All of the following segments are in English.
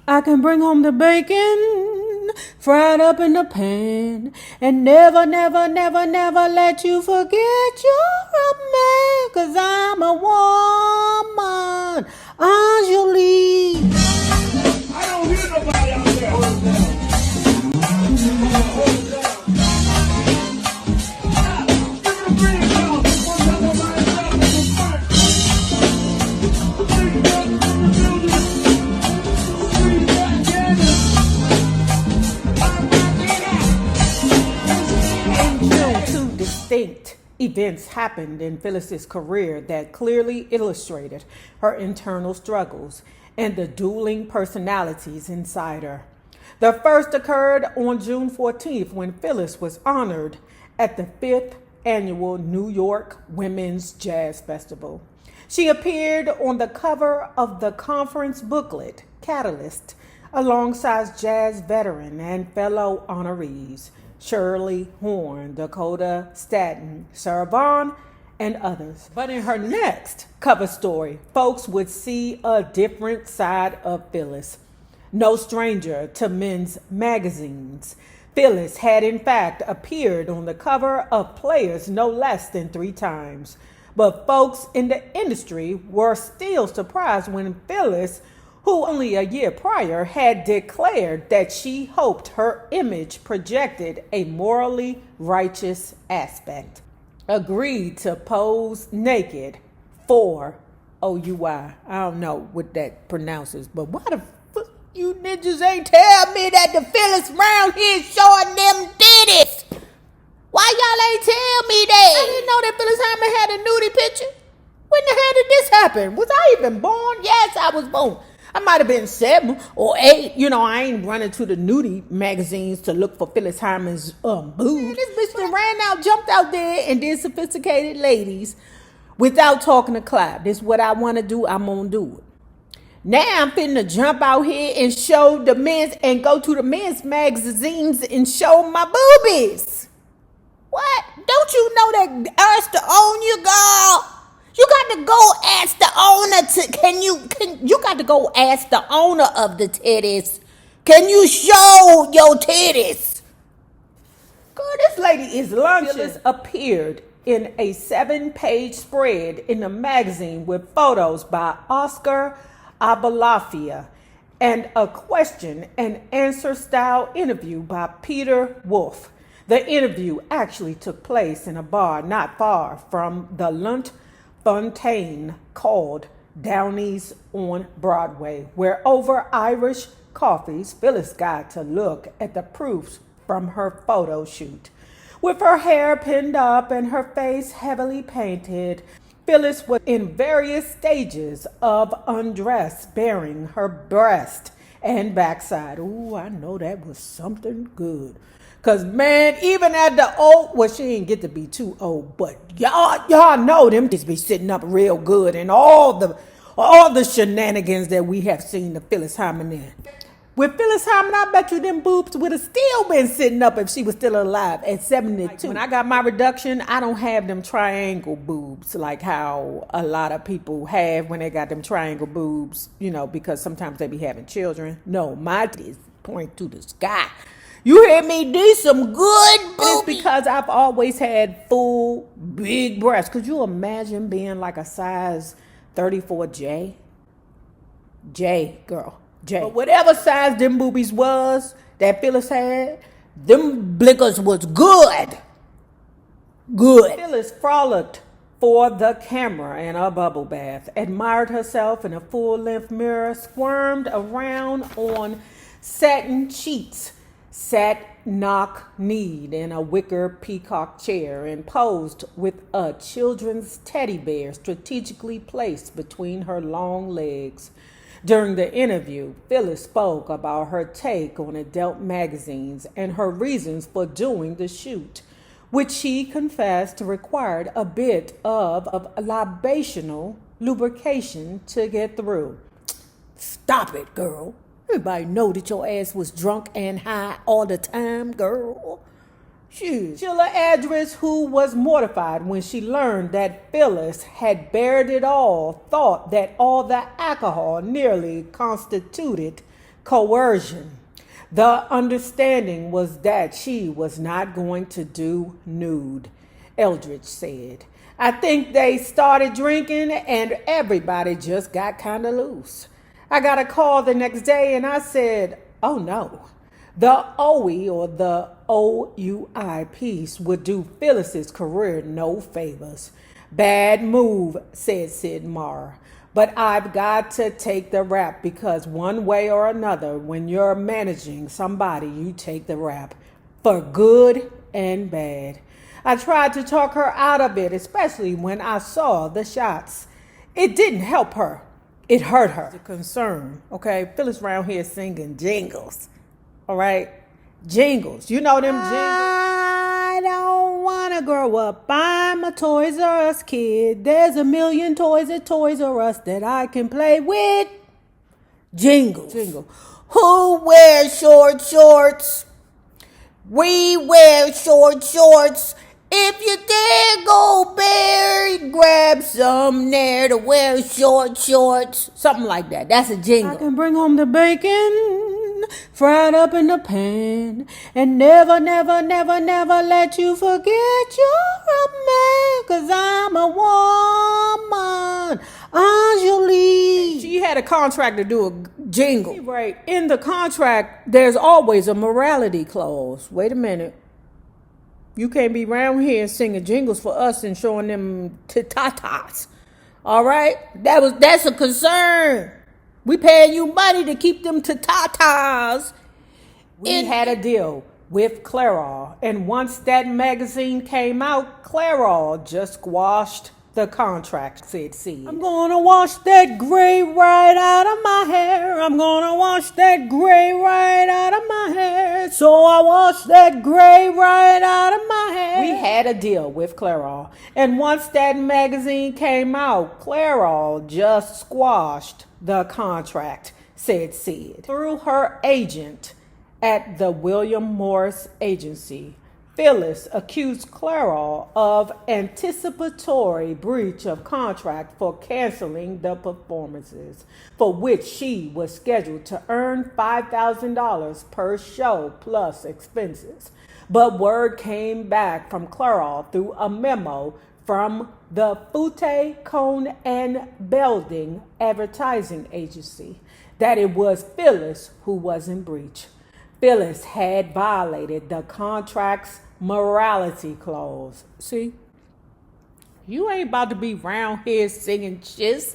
I can bring home the bacon, fried up in the pan, and never, never, never, never let you forget you're a man, 'cause I'm a woman, Anjali. I don't hear nobody out there. Distinct events happened in Phyllis's career that clearly illustrated her internal struggles and the dueling personalities inside her. The first occurred on June 14th when Phyllis was honored at the 5th annual New York Women's Jazz Festival. She appeared on the cover of the conference booklet, Catalyst, alongside jazz veteran and fellow honorees Shirley Horn, Dakota Staton, Sarah Vaughan, and others. But in her next cover story, folks would see a different side of Phyllis. No stranger to men's magazines, Phyllis had in fact appeared on the cover of Players no less than 3 times. But folks in the industry were still surprised when Phyllis, who only a year prior had declared that she hoped her image projected a morally righteous aspect, agreed to pose naked for OUI. I don't know what that pronounces, but why the fuck you ninjas ain't tell me that the Phyllis round here showing them titties? Why y'all ain't tell me that? I didn't know that Phyllis Hyman had a nudie picture. When the hell did this happen? Was I even born? Yes, I was born. I might have been 7 or 8. You know, I ain't running to the nudie magazines to look for Phyllis Hyman's boobs. Man, this bitch done ran out, jumped out there, and did sophisticated ladies without talking to Clive. This is what I want to do. I'm going to do it. Now I'm finna jump out here and show the men's and go to the men's magazines and show my boobies. What? Don't you know that urge to own you, girl? You got to go ask the owner you got to go ask the owner of the titties. Can you show your titties? Girl, this lady is lunches. Phyllis appeared in a 7-page spread in the magazine with photos by Oscar Abalafia and a question and answer style interview by Peter Wolf. The interview actually took place in a bar not far from the Lunt Fontaine called Downey's on Broadway, where over Irish coffees, Phyllis got to look at the proofs from her photo shoot. With her hair pinned up and her face heavily painted, Phyllis was in various stages of undress, baring her breast and backside. Ooh, I know that was something good. Cause man, even at the old, well, she ain't get to be too old, but y'all know them just be sitting up real good, and all the shenanigans that we have seen the Phyllis Hyman in. With Phyllis Hyman, I bet you them boobs would have still been sitting up if she was still alive at 72. When I got my reduction, I don't have them triangle boobs like how a lot of people have when they got them triangle boobs, you know, because sometimes they be having children. No, my titties point to the sky. You hear me? These some good boobies. It's because I've always had full, big breasts. Could you imagine being like a size 34J? J, girl. J. But whatever size them boobies was that Phyllis had, them blickers was good. Good. Phyllis frolicked for the camera in a bubble bath, admired herself in a full-length mirror, squirmed around on satin sheets, sat knock-kneed in a wicker peacock chair, and posed with a children's teddy bear strategically placed between her long legs. During the interview, Phyllis spoke about her take on adult magazines and her reasons for doing the shoot, which she confessed required a bit of libational lubrication to get through. Stop it, girl. Everybody know that your ass was drunk and high all the time, girl. Shoot. Sh0cking, who was mortified when she learned that Phyllis had bared it all, thought that all the alcohol nearly constituted coercion. The understanding was that she was not going to do nude, Eldridge said. I think they started drinking and everybody just got kind of loose. I got a call the next day and I said, oh no. The OE or the OUI piece would do Phyllis's career no favors. Bad move, said Sid Marr. But I've got to take the rap because one way or another, when you're managing somebody, you take the rap for good and bad. I tried to talk her out of it, especially when I saw the shots. It didn't help her. It hurt her. It's a concern, okay? Phyllis around here singing jingles, all right? Jingles. You know them jingles? I don't want to grow up. I'm a Toys R Us kid. There's a million toys at Toys R Us that I can play with. Jingles. Jingle. Who wears short shorts? We wear short shorts. If you dare go Barry, grab some there to wear short shorts. Something like that. That's a jingle. I can bring home the bacon, fried up in the pan, and never, never, never, never let you forget you're a man, 'cause I'm a woman. Anjali. She had a contract to do a jingle. Right. In the contract, there's always a morality clause. Wait a minute. You can't be around here singing jingles for us and showing them tatas. All right? That's a concern. We paying you money to keep them tatas. We had a deal with Clairol, and once that magazine came out, Clairol just squashed the contract, said C. I'm gonna wash that gray right out of my hair. I'm gonna wash that gray right out of my hair. So I washed that gray right out of my hair. We had a deal with Clairol, and once that magazine came out, Clairol just squashed the contract, said Sid. Through her agent at the William Morris Agency, Phyllis accused Clairol of anticipatory breach of contract for canceling the performances, for which she was scheduled to earn $5,000 per show plus expenses. But word came back from Clairol through a memo from the Phyllis and Belding advertising agency that it was Phyllis who was in breach. Phyllis had violated the contract's morality clause. See, you ain't about to be round here singing shiz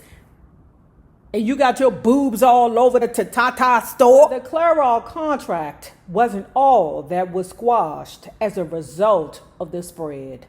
and you got your boobs all over the Tata store. The Clairol contract wasn't all that was squashed as a result of the spread.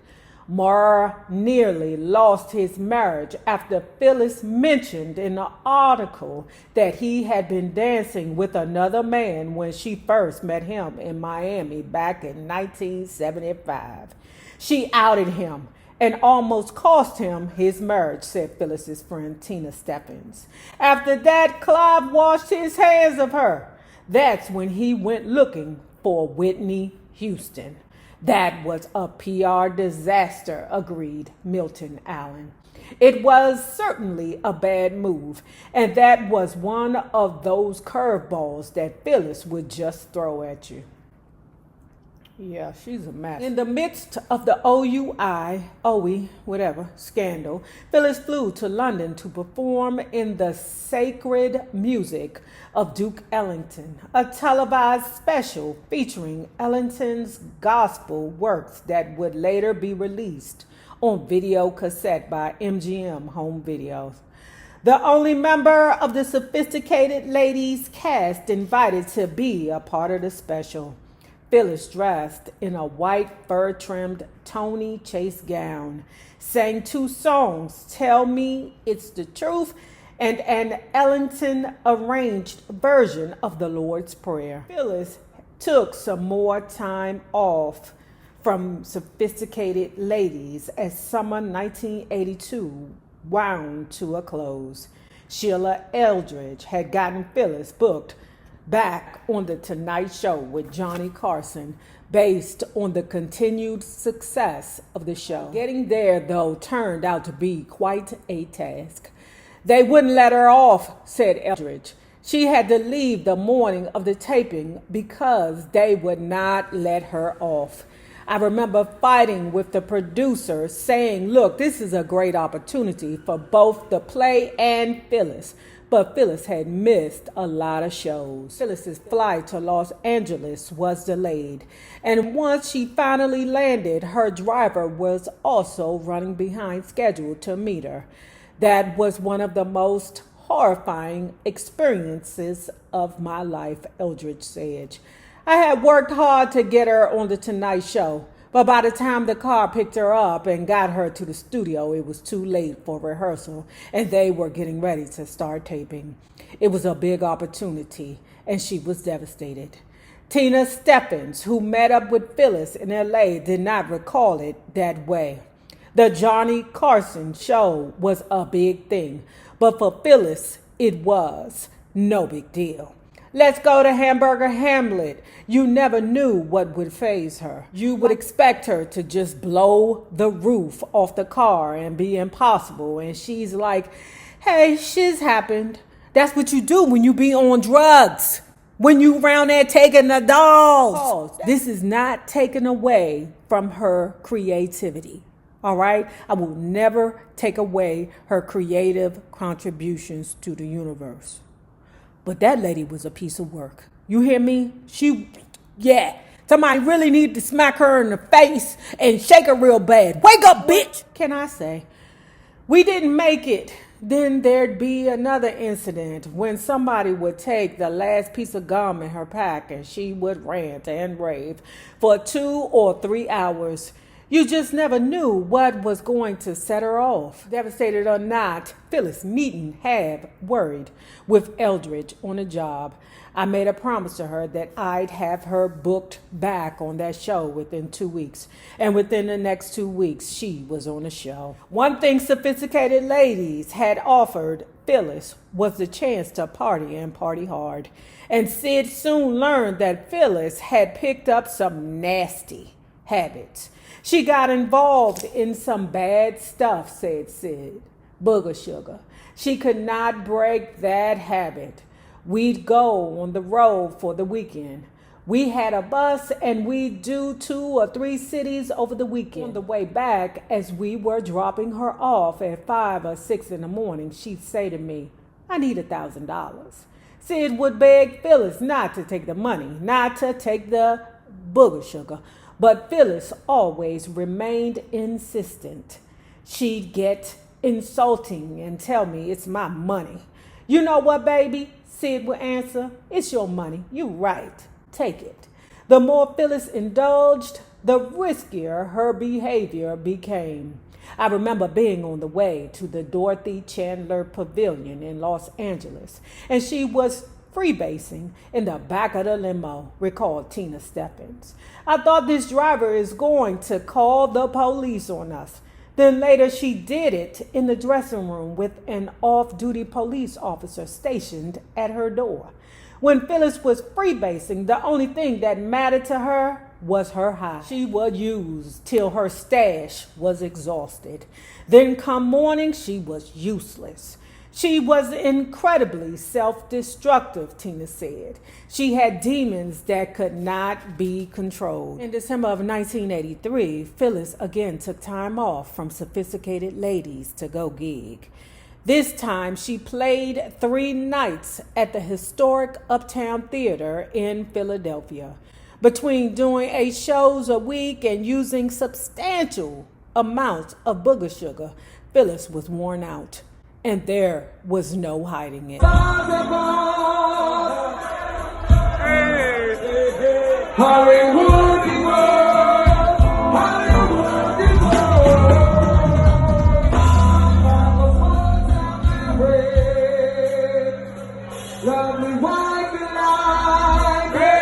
Marr nearly lost his marriage after Phyllis mentioned in the article that he had been dancing with another man when she first met him in Miami back in 1975. She outed him and almost cost him his marriage, said Phyllis's friend Tina Stephens. After that, Clive washed his hands of her. That's when he went looking for Whitney Houston. That was a PR disaster, agreed Milton Allen. It was certainly a bad move, and that was one of those curveballs that Phyllis would just throw at you. Yeah, she's a mess. In the midst of the OE, scandal, Phyllis flew to London to perform in the sacred music of Duke Ellington, a televised special featuring Ellington's gospel works that would later be released on video cassette by MGM Home Videos. The only member of the Sophisticated Ladies cast invited to be a part of the special. Phyllis, dressed in a white fur-trimmed Tony Chase gown, sang two songs, Tell Me It's the Truth and an Ellington-arranged version of the Lord's Prayer. Phyllis took some more time off from Sophisticated Ladies as summer 1982 wound to a close. Sheila Eldridge had gotten Phyllis booked back on The Tonight Show with Johnny Carson, based on the continued success of the show. Getting there, though, turned out to be quite a task. They wouldn't let her off, said Eldridge. She had to leave the morning of the taping because they would not let her off. I remember fighting with the producer saying, look, this is a great opportunity for both the play and Phyllis. But Phyllis had missed a lot of shows. Phyllis's flight to Los Angeles was delayed. And once she finally landed, her driver was also running behind schedule to meet her. That was one of the most horrifying experiences of my life, Eldridge said. I had worked hard to get her on the Tonight Show, but by the time the car picked her up and got her to the studio, it was too late for rehearsal, and they were getting ready to start taping. It was a big opportunity, and she was devastated. Tina Stephens, who met up with Phyllis in LA, did not recall it that way. The Johnny Carson show was a big thing, but for Phyllis, it was no big deal. Let's go to Hamburger Hamlet. You never knew what would faze her. You would expect her to just blow the roof off the car and be impossible. And she's like, hey, shit's happened. That's what you do when you be on drugs. When you around there taking the dolls. This is not taken away from her creativity. All right? I will never take away her creative contributions to the universe. But that lady was a piece of work. You hear me? Somebody really need to smack her in the face and shake her real bad. Wake up, bitch! Can I say? We didn't make it. Then there'd be another incident when somebody would take the last piece of gum in her pack and she would rant and rave for 2 or 3 hours. You just never knew what was going to set her off. Devastated or not, Phyllis needn't have worried with Eldridge on a job. I made a promise to her that I'd have her booked back on that show within 2 weeks. And within the next 2 weeks, she was on the show. One thing Sophisticated Ladies had offered Phyllis was the chance to party and party hard. And Sid soon learned that Phyllis had picked up some nasty habits. She got involved in some bad stuff, said Sid. Booger sugar. She could not break that habit. We'd go on the road for the weekend. We had a bus and we'd do 2 or 3 cities over the weekend. On the way back, as we were dropping her off at 5 or 6 in the morning, she'd say to me, I need $1,000. Sid would beg Phyllis not to take the money, not to take the booger sugar. But Phyllis always remained insistent. She'd get insulting and tell me it's my money. You know what, baby? Sid would answer, it's your money. You right. Take it. The more Phyllis indulged, the riskier her behavior became. I remember being on the way to the Dorothy Chandler Pavilion in Los Angeles, and she was freebasing in the back of the limo, recalled Tina Stephens. I thought this driver is going to call the police on us. Then later she did it in the dressing room with an off-duty police officer stationed at her door. When Phyllis was freebasing, the only thing that mattered to her was her high. She would use till her stash was exhausted. Then come morning, she was useless. She was incredibly self-destructive, Tina said. She had demons that could not be controlled. In December of 1983, Phyllis again took time off from Sophisticated Ladies to go gig. This time, she played 3 nights at the historic Uptown Theater in Philadelphia. Between doing 8 shows a week and using substantial amounts of booger sugar, Phyllis was worn out. And there was no hiding it. Hollywood, lovely white light.